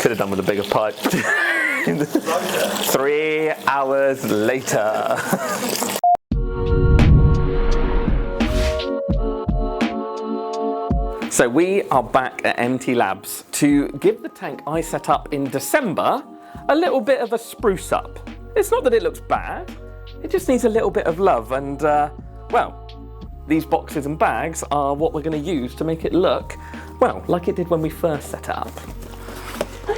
Could have done with a bigger pipe. 3 hours later. So we are back at MT Labs to give the tank I set up in December a little bit of a spruce up. It's not that it looks bad, it just needs a little bit of love, and well, these boxes and bags are what we're going to use to make it look, well, like it did when we first set it up.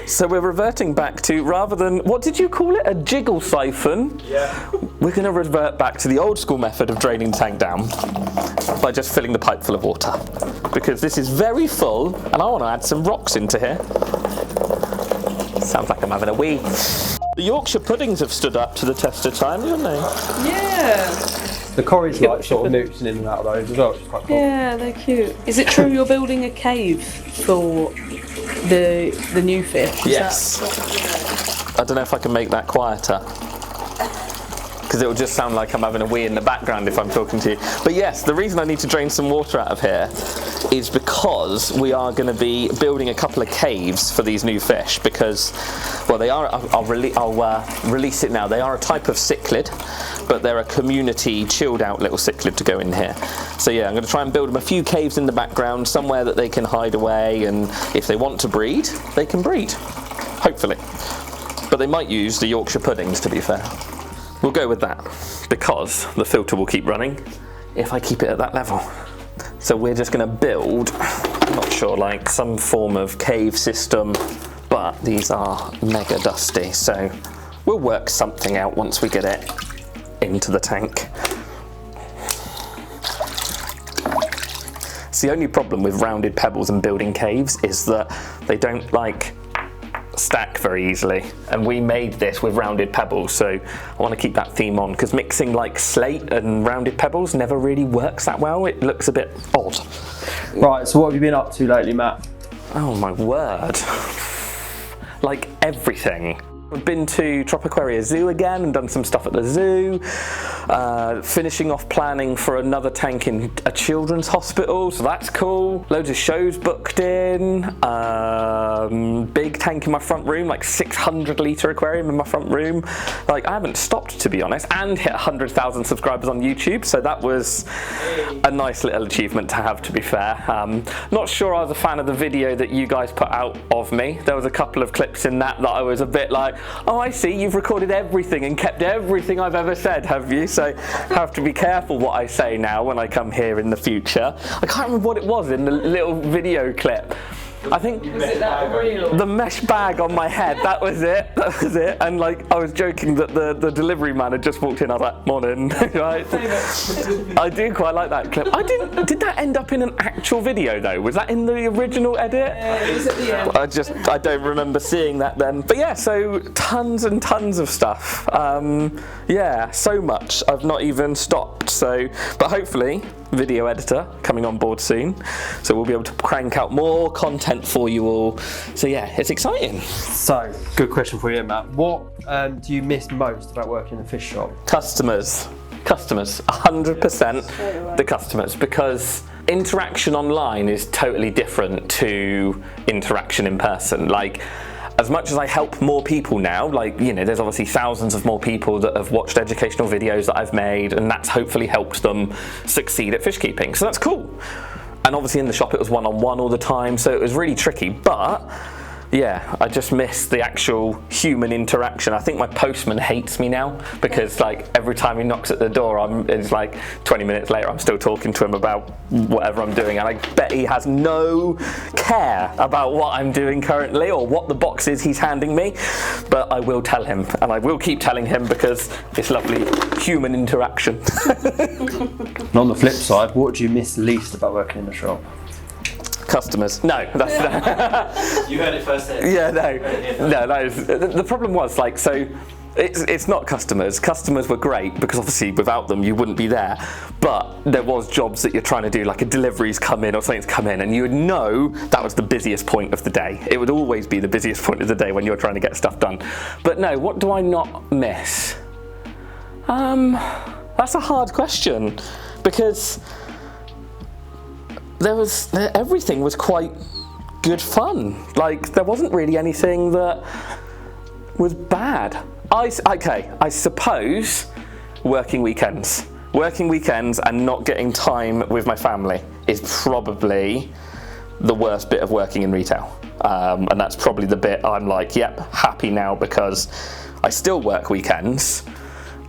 So we're reverting back to, rather than, what did you call it, a jiggle siphon? Yeah. We're going to revert back to the old school method of draining the tank down by just filling the pipe full of water. Because this is very full, and I want to add some rocks into here. Sounds like I'm having a wee. The Yorkshire puddings have stood up to the test of time, haven't they? Yeah. The Corrie's like sort of noocing in and out of those as well, which is quite cool. Yeah, they're cute. Is it true you're building a cave for the new fish? Yes. I don't know if I can make that quieter, because it will just sound like I'm having a wee in the background if I'm talking to you. But yes, the reason I need to drain some water out of here is because we are going to be building a couple of caves for these new fish, because, well, they are, I'll release it now, they are a type of cichlid, but they're a community chilled out little cichlid to go in here. So yeah, I'm going to try and build them a few caves in the background, somewhere that they can hide away, and if they want to breed, they can breed, hopefully. But they might use the Yorkshire puddings, to be fair. We'll go with that, because the filter will keep running if I keep it at that level. So we're just going to build, I'm not sure, like some form of cave system, but these are mega dusty, so we'll work something out once we get it into the tank. It's the only problem with rounded pebbles and building caves is that they don't like stack very easily, and we made this with rounded pebbles, so I want to keep that theme on, because mixing like slate and rounded pebbles never really works that well. It looks a bit odd. Right, so what have you been up to lately, Matt? Oh my word, like everything. I've been to Aquarium Zoo again and done some stuff at the zoo, finishing off planning for another tank in a children's hospital, so that's cool. Loads of shows booked in, big tank in my front room, like 600 litre aquarium in my front room. Like, I haven't stopped, to be honest, and hit 100,000 subscribers on YouTube, so that was a nice little achievement to have, to be fair. Not sure I was a fan of the video that you guys put out of me. There was a couple of clips in that I was a bit like, oh, I see, you've recorded everything and kept everything I've ever said, have you? So I have to be careful what I say now when I come here in the future. I can't remember what it was in the little video clip. I think Was it that real? the mesh bag on my head, that was it, and like I was joking that the delivery man had just walked in. I was like, morning. Right? I do quite like that clip. Did that end up in an actual video though? Was that in the original edit? Yeah, it was at the end. I don't remember seeing that then. But yeah, so tons and tons of stuff. Yeah, so much I've not even stopped. So, but hopefully video editor coming on board soon, so we'll be able to crank out more content for you all. So yeah, it's exciting. So, good question for you, Matt. What do you miss most about working in a fish shop? Customers, 100% the customers, because interaction online is totally different to interaction in person. Like, as much as I help more people now, like, you know, there's obviously thousands of more people that have watched educational videos that I've made, and that's hopefully helped them succeed at fish keeping. So that's cool. And obviously in the shop it was one-on-one all the time, so it was really tricky. But yeah, I just miss the actual human interaction. I think my postman hates me now, because like every time he knocks at the door, it's like 20 minutes later I'm still talking to him about whatever I'm doing, and I bet he has no care about what I'm doing currently or what the box is he's handing me. But I will tell him, and I will keep telling him, because it's lovely human interaction. And on the flip side, what do you miss least about working in the shop? Customers. No, that's You heard it first then. yeah, no. The problem was, like, so it's not customers. Customers were great, because obviously without them you wouldn't be there. But there was jobs that you're trying to do, like a delivery's come in or something's come in, and you would know that was the busiest point of the day. It would always be the busiest point of the day when you're trying to get stuff done. But no, what do I not miss? That's a hard question, because everything was quite good fun. Like, there wasn't really anything that was bad. I suppose working weekends. Working weekends and not getting time with my family is probably the worst bit of working in retail. And that's probably the bit I'm like, yep, happy now, because I still work weekends,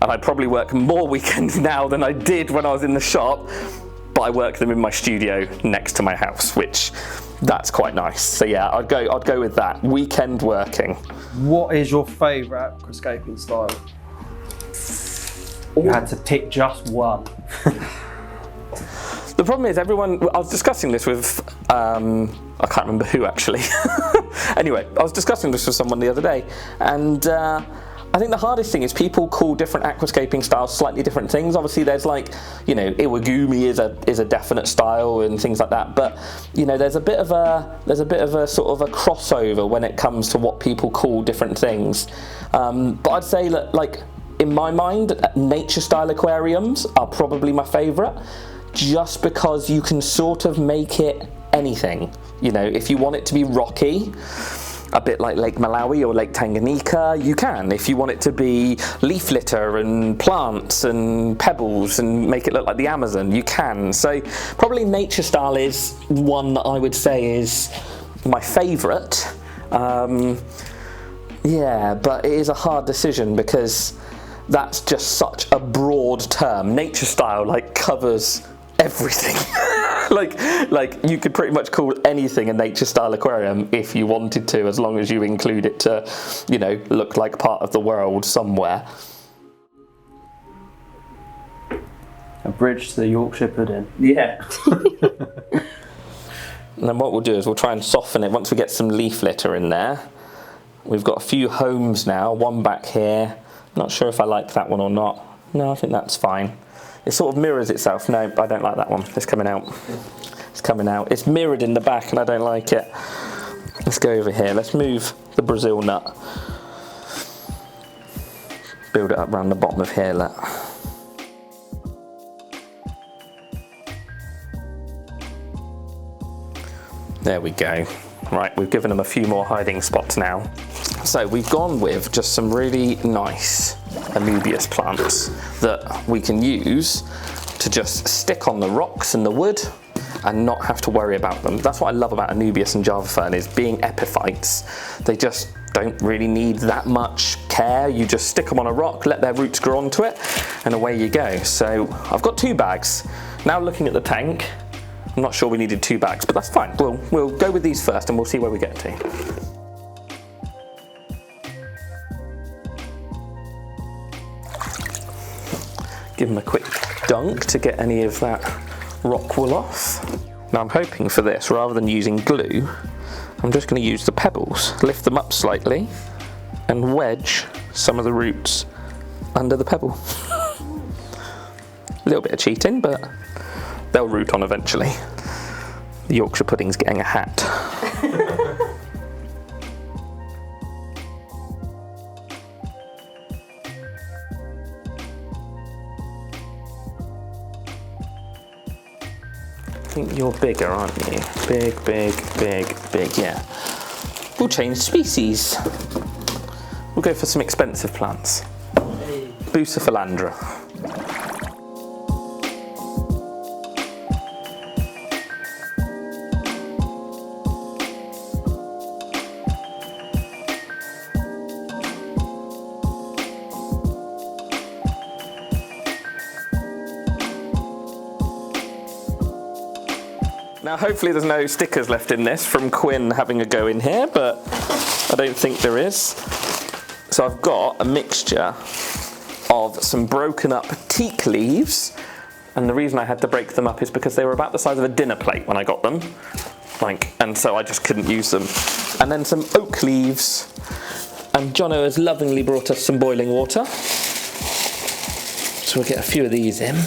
and I probably work more weekends now than I did when I was in the shop, but I work them in my studio next to my house, which that's quite nice. So yeah, I'd go with that. Weekend working. What is your favourite aquascaping style? You had to pick just one. The problem is I was discussing this with, I can't remember who actually. Anyway, I was discussing this with someone the other day, and I think the hardest thing is people call different aquascaping styles slightly different things. Obviously there's like, you know, iwagumi is a definite style and things like that, but you know, there's a bit of a sort of a crossover when it comes to what people call different things. But I'd say that, like, in my mind, nature style aquariums are probably my favourite, just because you can sort of make it anything. You know, if you want it to be rocky, a bit like Lake Malawi or Lake Tanganyika, you can. If you want it to be leaf litter and plants and pebbles and make it look like the Amazon, you can. So probably nature style is one that I would say is my favourite. Yeah, but it is a hard decision because that's just such a broad term. Nature style like covers everything. like you could pretty much call anything a nature style aquarium if you wanted to, as long as you include it to, you know, look like part of the world somewhere. A bridge to the Yorkshire pudding. Yeah. And then what we'll do is we'll try and soften it once we get some leaf litter in there. We've got a few homes now, one back here. Not sure if I like that one or not. No, I think that's fine. It sort of mirrors itself. No, I don't like that one. It's coming out. It's coming out. It's mirrored in the back and I don't like it. Let's go over here. Let's move the Brazil nut. Build it up around the bottom of here, look. There we go. Right, we've given them a few more hiding spots now. So we've gone with just some really nice Anubias plants that we can use to just stick on the rocks and the wood and not have to worry about them. That's what I love about Anubias and Java Fern, is being epiphytes. They just don't really need that much care. You just stick them on a rock, let their roots grow onto it, and away you go. So I've got 2 bags. Now looking at the tank, I'm not sure we needed 2 bags, but that's fine. We'll go with these first and we'll see where we get to. Give them a quick dunk to get any of that rock wool off. Now I'm hoping for this, rather than using glue, I'm just going to use the pebbles, lift them up slightly and wedge some of the roots under the pebble. A little bit of cheating, but they'll root on eventually. The Yorkshire pudding's getting a hat. I think you're bigger, aren't you? Big, yeah. We'll change species. We'll go for some expensive plants. Bucephalandra. Now hopefully there's no stickers left in this from Quinn having a go in here, but I don't think there is. So I've got a mixture of some broken up teak leaves, and the reason I had to break them up is because they were about the size of a dinner plate when I got them, and so I just couldn't use them. And then some oak leaves, and Jono has lovingly brought us some boiling water. So we'll get a few of these in.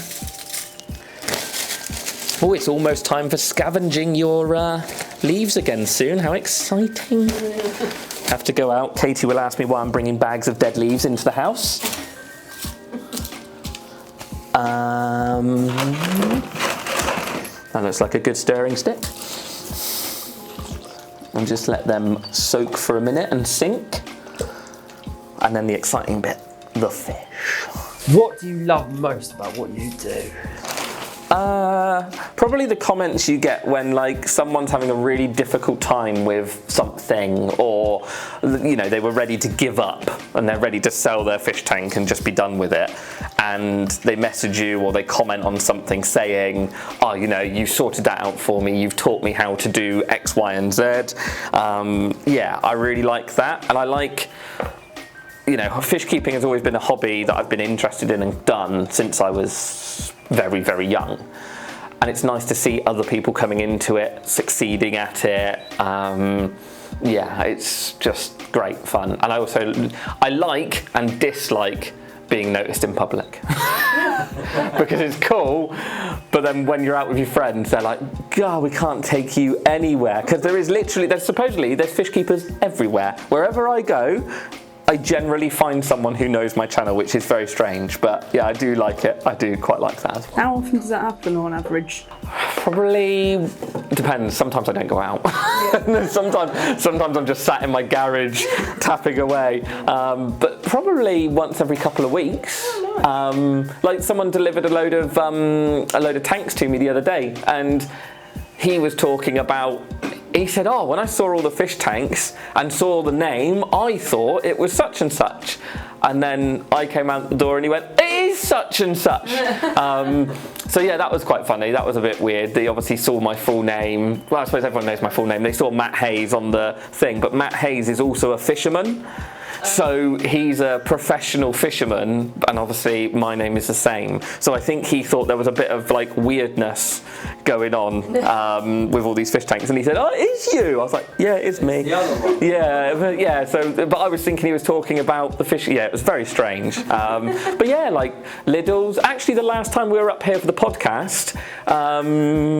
Oh, it's almost time for scavenging your leaves again soon. How exciting. Have to go out. Katie will ask me why I'm bringing bags of dead leaves into the house. That looks like a good stirring stick. and just let them soak for a minute and sink. And then the exciting bit, the fish. What do you love most about what you do? Probably the comments you get when like someone's having a really difficult time with something, or you know, they were ready to give up and they're ready to sell their fish tank and just be done with it, and they message you or they comment on something saying, oh, you know, you sorted that out for me, you've taught me how to do X, Y, and Z. Yeah, I really like that, and I like, you know, fish keeping has always been a hobby that I've been interested in and done since I was very, very young. And it's nice to see other people coming into it, succeeding at it. Yeah, it's just great fun. And I like and dislike being noticed in public. Because it's cool, but then when you're out with your friends, they're like, God, we can't take you anywhere. Because there's fish keepers everywhere. Wherever I go, I generally find someone who knows my channel, which is very strange, but yeah, I do like it. I do quite like that as well. How often does that happen on average? Probably depends. Sometimes I don't go out. Yeah. sometimes I'm just sat in my garage tapping away. But probably once every couple of weeks. Oh, nice. Like someone delivered a load of tanks to me the other day, and he was talking about. He said, oh, when I saw all the fish tanks and saw the name, I thought it was such and such. And then I came out the door and he went, it is such and such. So yeah, that was quite funny. That was a bit weird. They obviously saw my full name. Well, I suppose everyone knows my full name. They saw Matt Hayes on the thing, but Matt Hayes is also a fisherman. So he's a professional fisherman, and obviously my name is the same. So I think he thought there was a bit of like weirdness going on with all these fish tanks, and he said, "Oh, it's you." I was like, "Yeah, it's me." The other one. Yeah. So, but I was thinking he was talking about the fish. Yeah, it was very strange. But yeah, like Lidl's. Actually, the last time we were up here for the podcast,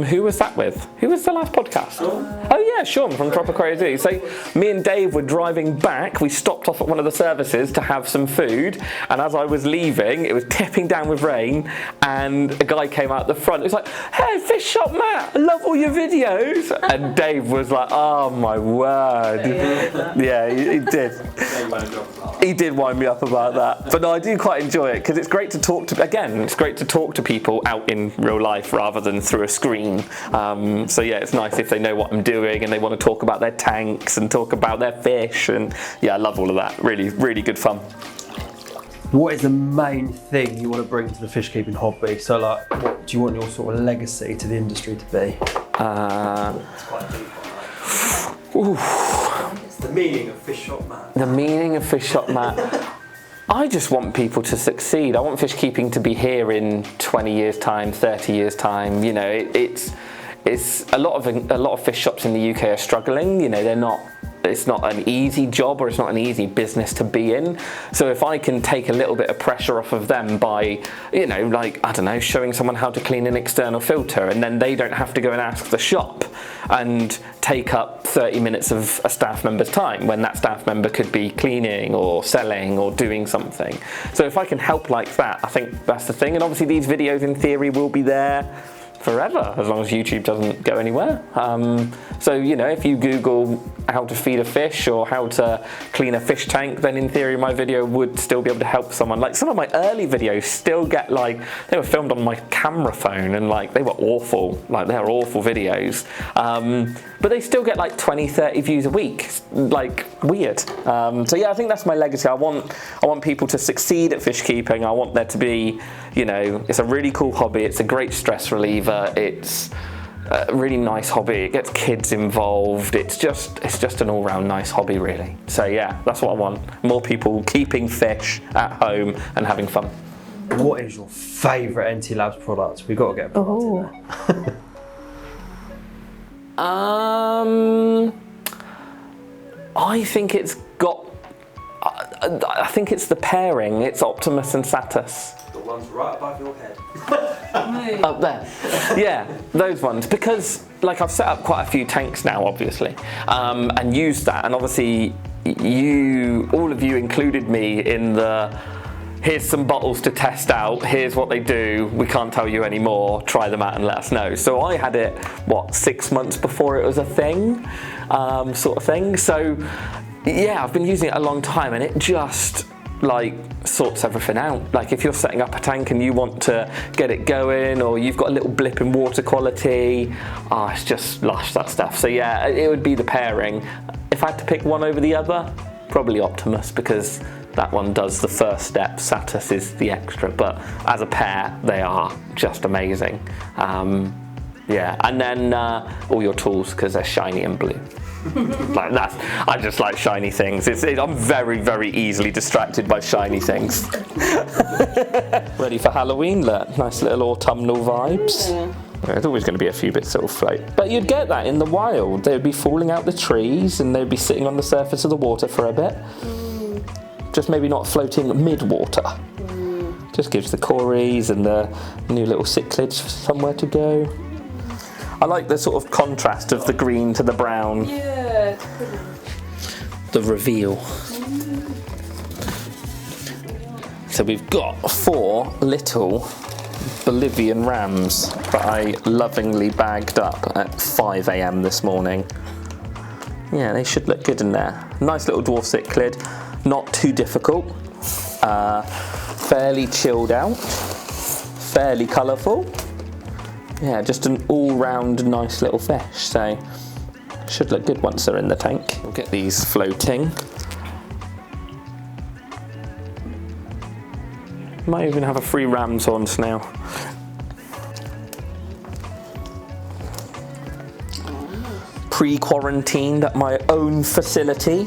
who was that with? Who was the last podcast? Oh yeah, Sean from Aquarium Zoo. So me and Dave were driving back. We stopped off at one of the services to have some food, and as I was leaving, it was tipping down with rain, and a guy came out the front. He was like, "Hey, Fish Shop Matt, I love all your videos." And Dave was like, "Oh my word." Yeah, he did. He did wind me up about that. But no, I do quite enjoy it because it's great to talk to. Again, it's great to talk to people out in real life rather than through a screen. So yeah, it's nice if they know what I'm doing and they want to talk about their tanks and talk about their fish, and yeah, I love all of that. Really, really good fun. What is the main thing you want to bring to the fish keeping hobby? So like, what do you want your sort of legacy to the industry to be? It's quite deep on that. It's the meaning of Fish Shop Matt. The meaning of Fish Shop Matt. I just want people to succeed. I want fish keeping to be here in 20 years time, 30 years time. You know, it's a lot of fish shops in the UK are struggling. You know, it's not an easy job, or it's not an easy business to be in. So if I can take a little bit of pressure off of them by, you know, like, I don't know, showing someone how to clean an external filter, and then they don't have to go and ask the shop and take up 30 minutes of a staff member's time when that staff member could be cleaning or selling or doing something. So if I can help like that, I think that's the thing. And obviously these videos in theory will be there forever, as long as YouTube doesn't go anywhere. So, you know, if you Google how to feed a fish or how to clean a fish tank, then in theory my video would still be able to help someone. Like some of my early videos still get like, they were filmed on my camera phone and like they were awful, like they're awful videos. But they still get like 20, 30 views a week, like weird. So yeah, I think that's my legacy. I want people to succeed at fish keeping. I want there to be, you know, it's a really cool hobby. It's a great stress reliever. It's a really nice hobby. It gets kids involved. It's just an all-round nice hobby, really. So yeah, that's what I want. More people keeping fish at home and having fun. What is your favourite NT Labs product? We've got to get a product in there. I think it's got. I think it's the pairing. It's Optimus and Satus. The ones right above your head. Up there. Yeah, those ones. Because like I've set up quite a few tanks now, obviously, and used that. And obviously, all of you included me in the, here's some bottles to test out, here's what they do, we can't tell you anymore, try them out and let us know. So I had it, what, 6 months before it was a thing, sort of thing. So yeah, I've been using it a long time, and it just like sorts everything out. Like if you're setting up a tank and you want to get it going, or you've got a little blip in water quality, it's just lush, that stuff. So yeah, it would be the pairing. If I had to pick one over the other, probably Optimus, because that one does the first step, Satus is the extra, but as a pair they are just amazing. Yeah, and then all your tools, because they're shiny and blue. Like that's, I just like shiny things. I'm very, very easily distracted by shiny things. Ready for Halloween, look. Nice little autumnal vibes. Yeah. There's always going to be a few bits that will float. But you'd get that in the wild. They would be falling out the trees and they'd be sitting on the surface of the water for a bit. Just maybe not floating mid-water. Just gives the cories and the new little cichlids somewhere to go. I like the sort of contrast of the green to the brown. Yeah. The reveal. So we've got 4 little Bolivian rams that I lovingly bagged up at 5 AM this morning. Yeah, they should look good in there. Nice little dwarf cichlid, not too difficult, fairly chilled out, fairly colourful. Yeah, just an all-round nice little fish, so should look good once they're in the tank. We'll get these floating. Might even have a free ram's horns now. Pre-quarantined at my own facility.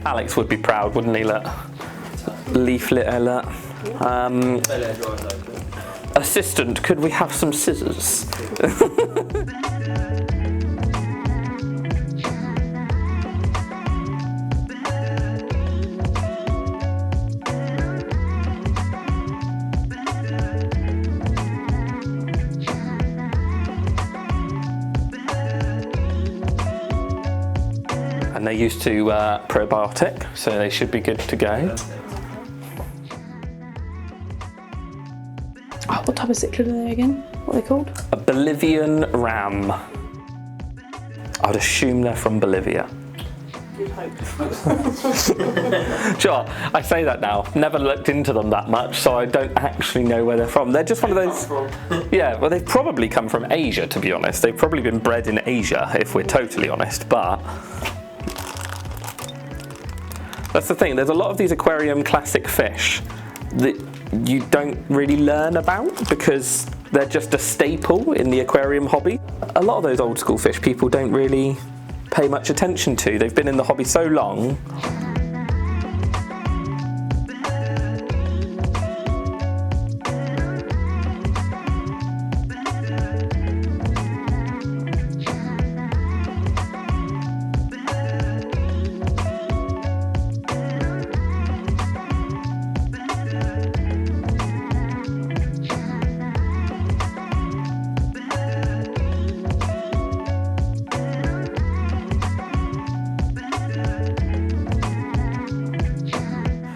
Alex would be proud, wouldn't he? Look. Leaflet alert. Assistant, could we have some scissors? And they're used to probiotic, so they should be good to go. Oh, what type of cichlid are they again? What are they called? A Bolivian ram. I'd assume they're from Bolivia. You'd hope. Sure, I say that now. Never looked into them that much, so I don't actually know where they're from. They're just one of those. Yeah, well, they've probably come from Asia, to be honest. They've probably been bred in Asia, if we're totally honest, but that's the thing. There's a lot of these aquarium classic fish that you don't really learn about because they're just a staple in the aquarium hobby. A lot of those old school fish people don't really pay much attention to. They've been in the hobby so long.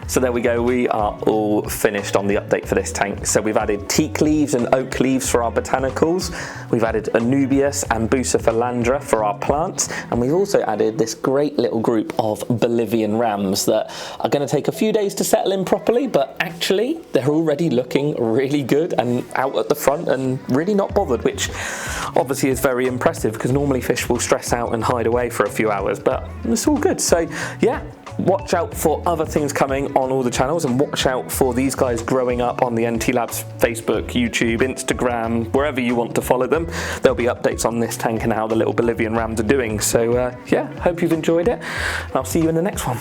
So there we go, we are all finished on the update for this tank. So we've added teak leaves and oak leaves for our botanicals. We've added Anubias and Bucephalandra for our plants. And we've also added this great little group of Bolivian rams that are going to take a few days to settle in properly, but actually they're already looking really good and out at the front and really not bothered, which obviously is very impressive because normally fish will stress out and hide away for a few hours, but it's all good. So yeah, watch out for other things coming on all the channels, and watch out for these guys growing up on the NT Labs Facebook, YouTube, Instagram, wherever you want to follow them. There'll be updates on this tank and how the little Bolivian rams are doing. So yeah, hope you've enjoyed it, and I'll see you in the next one.